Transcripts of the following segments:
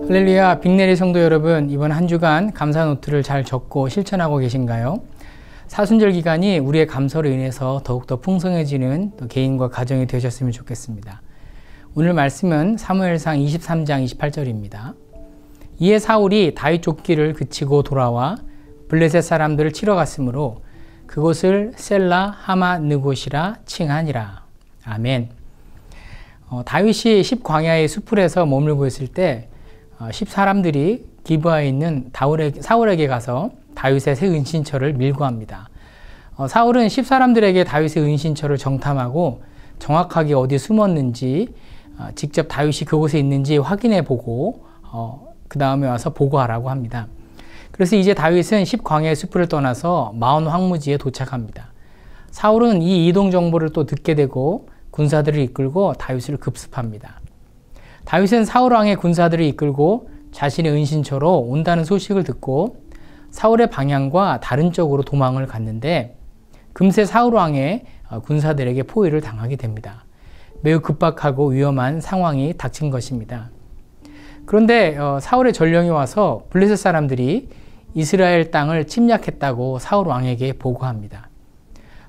할렐루야, 빅내리 성도 여러분, 이번 한 주간 감사 노트를 잘 적고 실천하고 계신가요? 사순절 기간이 우리의 감사로 인해서 더욱더 풍성해지는 또 개인과 가정이 되셨으면 좋겠습니다. 오늘 말씀은 사무엘상 23장 28절입니다. 이에 사울이 다윗 쫓기를 그치고 돌아와 블레셋 사람들을 치러 갔으므로 그곳을 셀라 하맛느곳이라 칭하니라. 아멘. 다윗이 10광야의 숲풀에서 머물고 있을 때 10사람들이 기브아에 있는 사울에게 가서 다윗의 새 은신처를 밀고합니다. 사울은 10사람들에게 다윗의 은신처를 정탐하고 정확하게 어디 숨었는지 직접 다윗이 그곳에 있는지 확인해 보고 그 다음에 와서 보고하라고 합니다. 그래서 이제 다윗은 10광야의 숲을 떠나서 마온 황무지에 도착합니다. 사울은 이 이동 정보를 또 듣게 되고 군사들을 이끌고 다윗을 급습합니다. 다윗은 사울 왕의 군사들을 이끌고 자신의 은신처로 온다는 소식을 듣고 사울의 방향과 다른 쪽으로 도망을 갔는데 금세 사울 왕의 군사들에게 포위를 당하게 됩니다. 매우 급박하고 위험한 상황이 닥친 것입니다. 그런데 사울의 전령이 와서 블레셋 사람들이 이스라엘 땅을 침략했다고 사울 왕에게 보고합니다.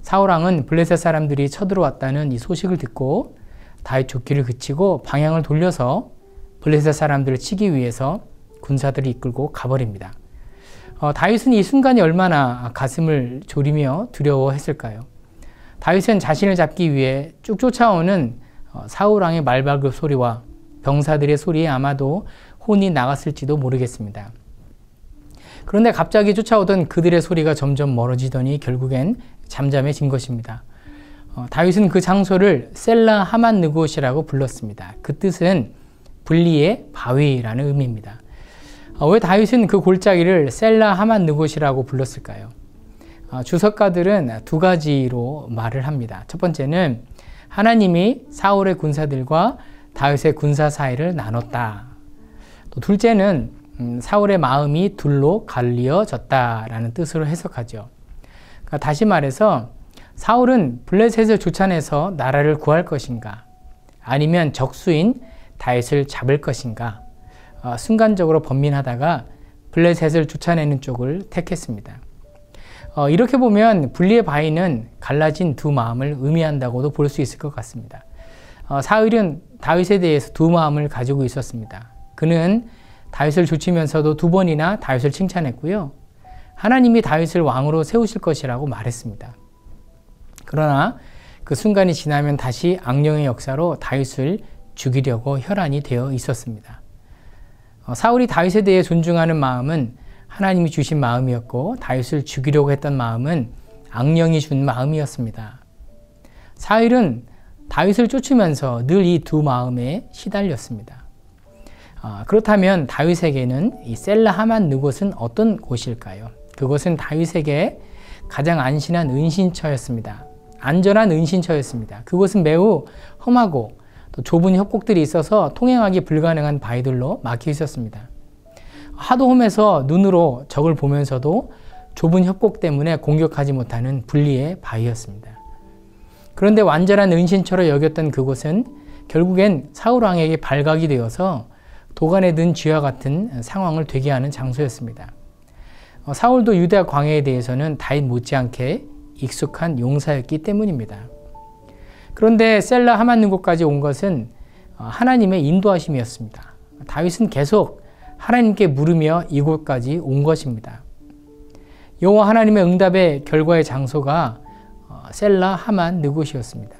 사울 왕은 블레셋 사람들이 쳐들어왔다는 이 소식을 듣고 다윗 쫓기를 그치고 방향을 돌려서 블레셋 사람들을 치기 위해서 군사들을 이끌고 가버립니다. 다윗은 이 순간이 얼마나 가슴을 졸이며 두려워했을까요? 다윗은 자신을 잡기 위해 쭉 쫓아오는 사울 왕의 말발굽 소리와 병사들의 소리에 아마도 혼이 나갔을지도 모르겠습니다. 그런데 갑자기 쫓아오던 그들의 소리가 점점 멀어지더니 결국엔 잠잠해진 것입니다. 다윗은 그 장소를 셀라 하맛느곳이라고 불렀습니다. 그 뜻은 분리의 바위라는 의미입니다. 왜 다윗은 그 골짜기를 셀라 하맛느곳이라고 불렀을까요? 주석가들은 두 가지로 말을 합니다. 첫 번째는 하나님이 사울의 군사들과 다윗의 군사 사이를 나눴다. 또 둘째는 사울의 마음이 둘로 갈리어졌다라는 뜻으로 해석하죠. 그러니까 다시 말해서 사울은 블레셋을 쫓아내서 나라를 구할 것인가, 아니면 적수인 다윗을 잡을 것인가, 순간적으로 번민하다가 블레셋을 쫓아내는 쪽을 택했습니다. 이렇게 보면 분리의 바위는 갈라진 두 마음을 의미한다고도 볼 수 있을 것 같습니다. 사울은 다윗에 대해서 두 마음을 가지고 있었습니다. 그는 다윗을 좇으면서도 두 번이나 다윗을 칭찬했고요. 하나님이 다윗을 왕으로 세우실 것이라고 말했습니다. 그러나 그 순간이 지나면 다시 악령의 역사로 다윗을 죽이려고 혈안이 되어 있었습니다. 사울이 다윗에 대해 존중하는 마음은 하나님이 주신 마음이었고 다윗을 죽이려고 했던 마음은 악령이 준 마음이었습니다. 사울은 다윗을 쫓으면서 늘 이 두 마음에 시달렸습니다. 그렇다면 다윗에게는 이 셀라 하맛느곳은 어떤 곳일까요? 그곳은 다윗에게 가장 안신한 은신처였습니다. 안전한 은신처였습니다. 그곳은 매우 험하고 또 좁은 협곡들이 있어서 통행하기 불가능한 바위들로 막혀 있었습니다. 하도 험해서 눈으로 적을 보면서도 좁은 협곡 때문에 공격하지 못하는 분리의 바위였습니다. 그런데 완전한 은신처로 여겼던 그곳은 결국엔 사울 왕에게 발각이 되어서 도간에 든 쥐와 같은 상황을 되게 하는 장소였습니다. 사울도 유다 광야에 대해서는 다윗 못지않게 익숙한 용사였기 때문입니다. 그런데 셀라 하맛느곳까지 온 것은 하나님의 인도하심이었습니다. 다윗은 계속 하나님께 물으며 이곳까지 온 것입니다. 여호와 하나님의 응답의 결과의 장소가 셀라 하맛느곳이었습니다.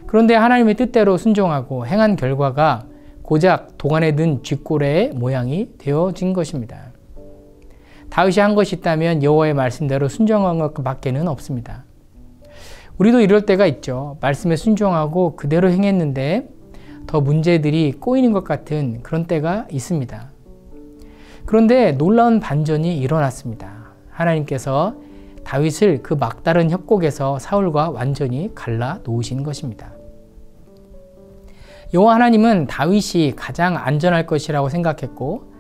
그런데 하나님의 뜻대로 순종하고 행한 결과가 고작 도간에 든 쥐꼬레의 모양이 되어진 것입니다. 다윗이 한 것이 있다면 여호와의 말씀대로 순종한 것밖에는 없습니다. 우리도 이럴 때가 있죠. 말씀에 순종하고 그대로 행했는데 더 문제들이 꼬이는 것 같은 그런 때가 있습니다. 그런데 놀라운 반전이 일어났습니다. 하나님께서 다윗을 그 막다른 협곡에서 사울과 완전히 갈라 놓으신 것입니다. 여호와 하나님은 다윗이 가장 안전할 것이라고 생각했고,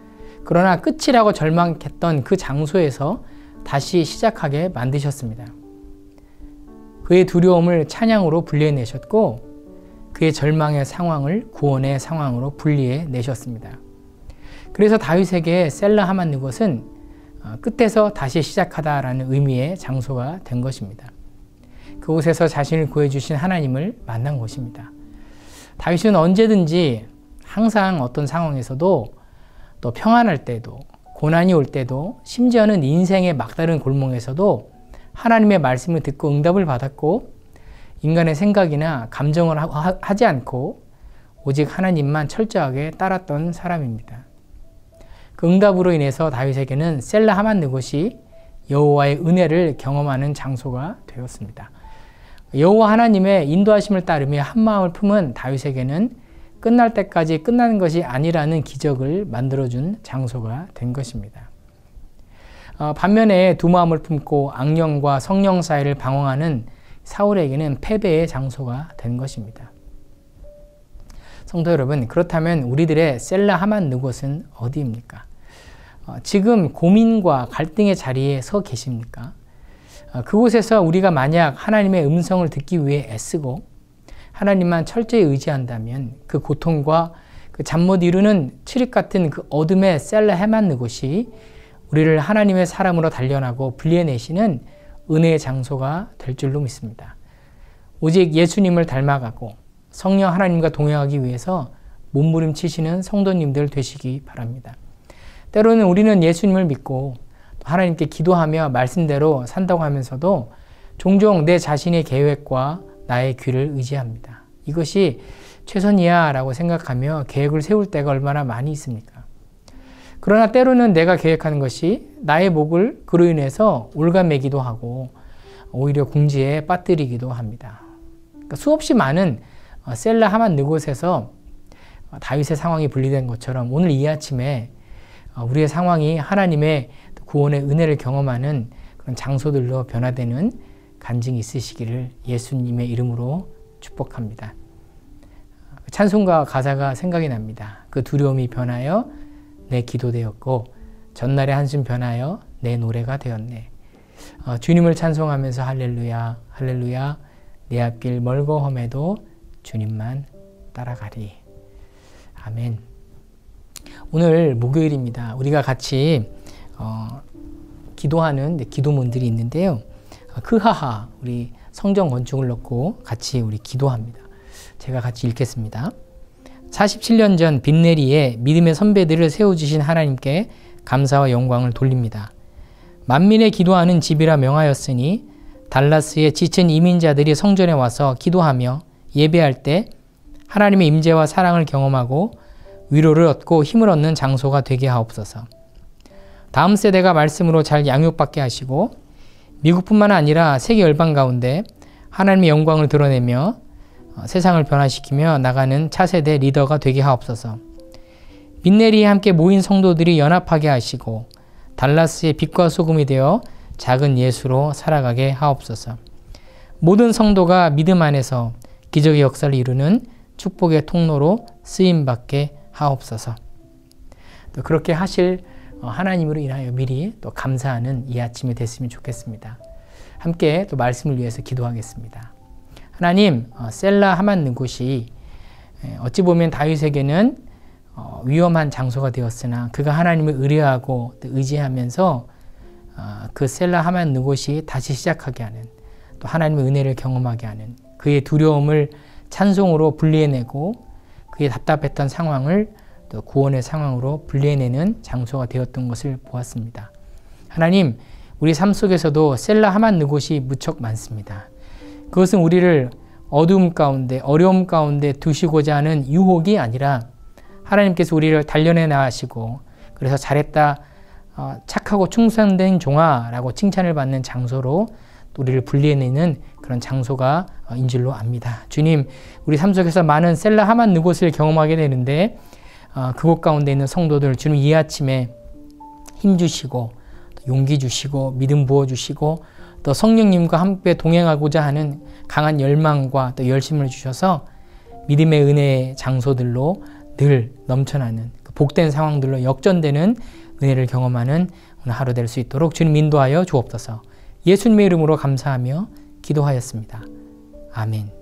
그러나 끝이라고 절망했던 그 장소에서 다시 시작하게 만드셨습니다. 그의 두려움을 찬양으로 분리해내셨고 그의 절망의 상황을 구원의 상황으로 분리해내셨습니다. 그래서 다윗에게 셀라 하만느곳은 끝에서 다시 시작하다라는 의미의 장소가 된 것입니다. 그곳에서 자신을 구해주신 하나님을 만난 곳입니다. 다윗은 언제든지 항상 어떤 상황에서도 또 평안할 때도 고난이 올 때도 심지어는 인생의 막다른 골목에서도 하나님의 말씀을 듣고 응답을 받았고 인간의 생각이나 감정을 하지 않고 오직 하나님만 철저하게 따랐던 사람입니다. 그 응답으로 인해서 다윗에게는 셀라 하만느곳이 여호와의 은혜를 경험하는 장소가 되었습니다. 여호와 하나님의 인도하심을 따르며 한마음을 품은 다윗에게는 끝날 때까지 끝나는 것이 아니라는 기적을 만들어준 장소가 된 것입니다. 반면에 두 마음을 품고 악령과 성령 사이를 방황하는 사울에게는 패배의 장소가 된 것입니다. 성도 여러분, 그렇다면 우리들의 셀라 하만느곳은 어디입니까? 지금 고민과 갈등의 자리에 서 계십니까? 그곳에서 우리가 만약 하나님의 음성을 듣기 위해 애쓰고 하나님만 철저히 의지한다면 그 고통과 그 잠 못 이루는 칠흑 같은 그 어둠의 셀라 하만느곳이 우리를 하나님의 사람으로 단련하고 분리해내시는 은혜의 장소가 될 줄로 믿습니다. 오직 예수님을 닮아가고 성령 하나님과 동행하기 위해서 몸부림치시는 성도님들 되시기 바랍니다. 때로는 우리는 예수님을 믿고 하나님께 기도하며 말씀대로 산다고 하면서도 종종 내 자신의 계획과 나의 귀를 의지합니다. 이것이 최선이야 라고 생각하며 계획을 세울 때가 얼마나 많이 있습니까? 그러나 때로는 내가 계획하는 것이 나의 목을 그로 인해서 올가매기도 하고 오히려 궁지에 빠뜨리기도 합니다. 그러니까 수없이 많은 셀라 하만느곳에서 다윗의 상황이 분리된 것처럼 오늘 이 아침에 우리의 상황이 하나님의 구원의 은혜를 경험하는 그런 장소들로 변화되는 간증이 있으시기를 예수님의 이름으로 축복합니다. 찬송가 가사가 생각이 납니다. 그 두려움이 변하여 내 기도 되었고 전날의 한숨 변하여 내 노래가 되었네. 주님을 찬송하면서 할렐루야 할렐루야 내 앞길 멀고 험해도 주님만 따라가리. 아멘. 오늘 목요일입니다. 우리가 같이 기도하는 기도문들이 있는데요. 크하하 우리 성경 건축을 넣고 같이 우리 기도합니다. 제가 같이 읽겠습니다. 47년 전 빈내리에 믿음의 선배들을 세워주신 하나님께 감사와 영광을 돌립니다. 만민의 기도하는 집이라 명하였으니 달라스에 지친 이민자들이 성전에 와서 기도하며 예배할 때 하나님의 임재와 사랑을 경험하고 위로를 얻고 힘을 얻는 장소가 되게 하옵소서. 다음 세대가 말씀으로 잘 양육받게 하시고 미국뿐만 아니라 세계 열방 가운데 하나님의 영광을 드러내며 세상을 변화시키며 나가는 차세대 리더가 되게 하옵소서. 빈내리에 함께 모인 성도들이 연합하게 하시고 달라스의 빛과 소금이 되어 작은 예수로 살아가게 하옵소서. 모든 성도가 믿음 안에서 기적의 역사를 이루는 축복의 통로로 쓰임받게 하옵소서. 또 그렇게 하실 하나님으로 인하여 미리 또 감사하는 이 아침이 됐으면 좋겠습니다. 함께 또 말씀을 위해서 기도하겠습니다. 하나님, 셀라 하만느곳이 어찌 보면 다윗에게는 위험한 장소가 되었으나 그가 하나님을 의뢰하고 의지하면서 그 셀라 하만느곳이 다시 시작하게 하는 또 하나님의 은혜를 경험하게 하는 그의 두려움을 찬송으로 분리해내고 그의 답답했던 상황을 또 구원의 상황으로 분리해내는 장소가 되었던 것을 보았습니다. 하나님, 우리 삶 속에서도 셀라 하만느곳이 무척 많습니다. 그것은 우리를 어두움 가운데 어려움 가운데 두시고자 하는 유혹이 아니라 하나님께서 우리를 단련해 나가시고 그래서 잘했다 착하고 충성된 종아라고 칭찬을 받는 장소로 우리를 분리해내는 그런 장소가 인 줄로 압니다. 주님, 우리 삶 속에서 많은 셀라 하만느곳을 경험하게 되는데 그곳 가운데 있는 성도들 주님 이 아침에 힘주시고 용기 주시고 믿음 부어주시고 또 성령님과 함께 동행하고자 하는 강한 열망과 또 열심을 주셔서 믿음의 은혜의 장소들로 늘 넘쳐나는 복된 상황들로 역전되는 은혜를 경험하는 오늘 하루 될 수 있도록 주님 인도하여 주옵소서. 예수님의 이름으로 감사하며 기도하였습니다. 아멘.